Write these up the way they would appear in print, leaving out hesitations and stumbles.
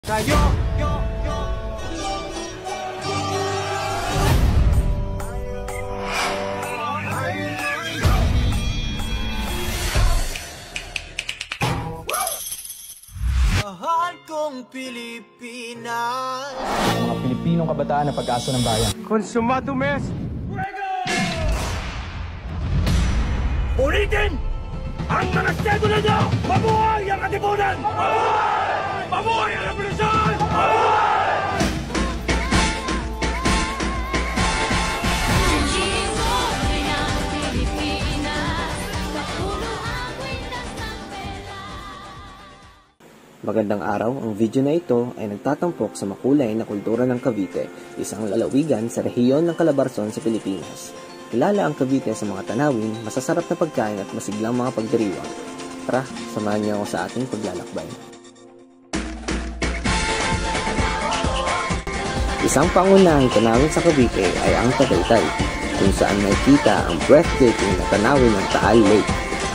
Tayo! Mahal kong Pilipinas. Mga Pilipinong kabataan na pag-asa ng bayan. Consumado mes! Ulitin! Ang mga sedula nyo! Mabuhay ang katipunan! Mabuhay! Mabuhay ang revolusyon! Mabuhay! Magandang araw, ang video na ito ay nagtatampok sa makulay na kultura ng Cavite, isang lalawigan sa rehiyon ng Calabarzon sa Pilipinas. Kilala ang Cavite sa mga tanawin, masasarap na pagkain at masiglang mga pagdiriwang. Tara, samahan niyo ako sa ating paglalakbay. Isang pangunahing tanawin sa Cavite ay ang Tagaytay, kung saan makikita ang breathtaking na tanawin ng Taal Lake.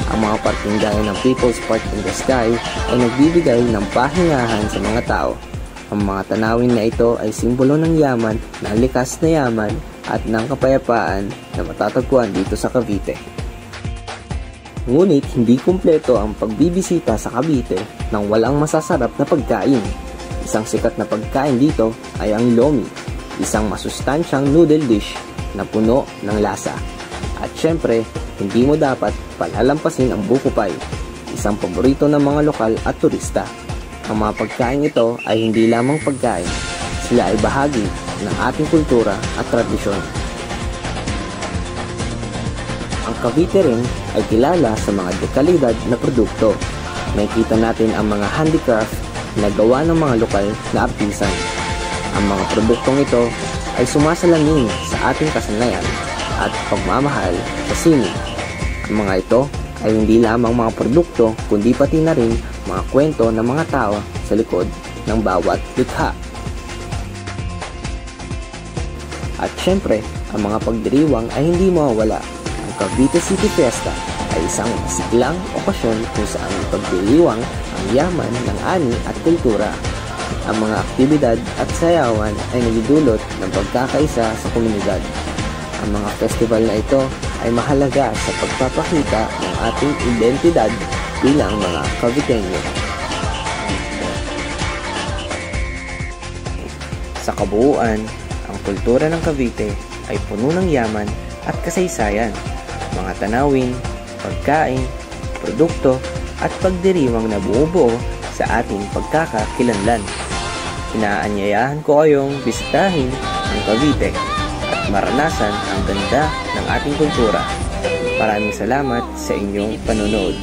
Ang mga parking gaya ng People's Park in the Sky ay nagbibigay ng pahingahan sa mga tao. Ang mga tanawin na ito ay simbolo ng yaman, ng likas na yaman at ng kapayapaan na matatagpuan dito sa Cavite. Ngunit hindi kumpleto ang pagbibisita sa Cavite nang walang masasarap na pagkain. Isang sikat na pagkain dito ay ang lomi, isang masustansyang noodle dish na puno ng lasa. At syempre, hindi mo dapat palalampasin ang buko pie, isang paborito ng mga lokal at turista. Ang mga pagkain ito ay hindi lamang pagkain, sila ay bahagi ng ating kultura at tradisyon. Ang Cavite rin ay kilala sa mga dekalidad na produkto. Makikita natin ang mga handicraft na gawa ng mga lokal na artisan. Ang mga produktong ito ay sumasalamin sa ating kasanayan at pagmamahal sa sining. Ang mga ito ay hindi lamang mga produkto kundi pati na rin mga kwento ng mga tao sa likod ng bawat likha. At syempre, ang mga pagdiriwang ay hindi mawawala. Ang Cavite City Fiesta ay isang masiglang okasyon kung saan pagdiriwang ang yaman ng ani at kultura. Ang mga aktibidad at sayawan ay nagdudulot ng pagkakaisa sa komunidad. Ang mga festival na ito ay mahalaga sa pagpapakita ng ating identidad bilang mga Caviteño. Sa kabuuan, ang kultura ng Cavite ay puno ng yaman at kasaysayan, mga tanawin, pagkain, produkto at pagdiriwang na bumubuo sa ating pagkakakilanlan. Inaanyayahan ko kayong bisitahin ang Cavite at maranasan ang ganda ng ating kultura. Maraming salamat sa inyong panonood.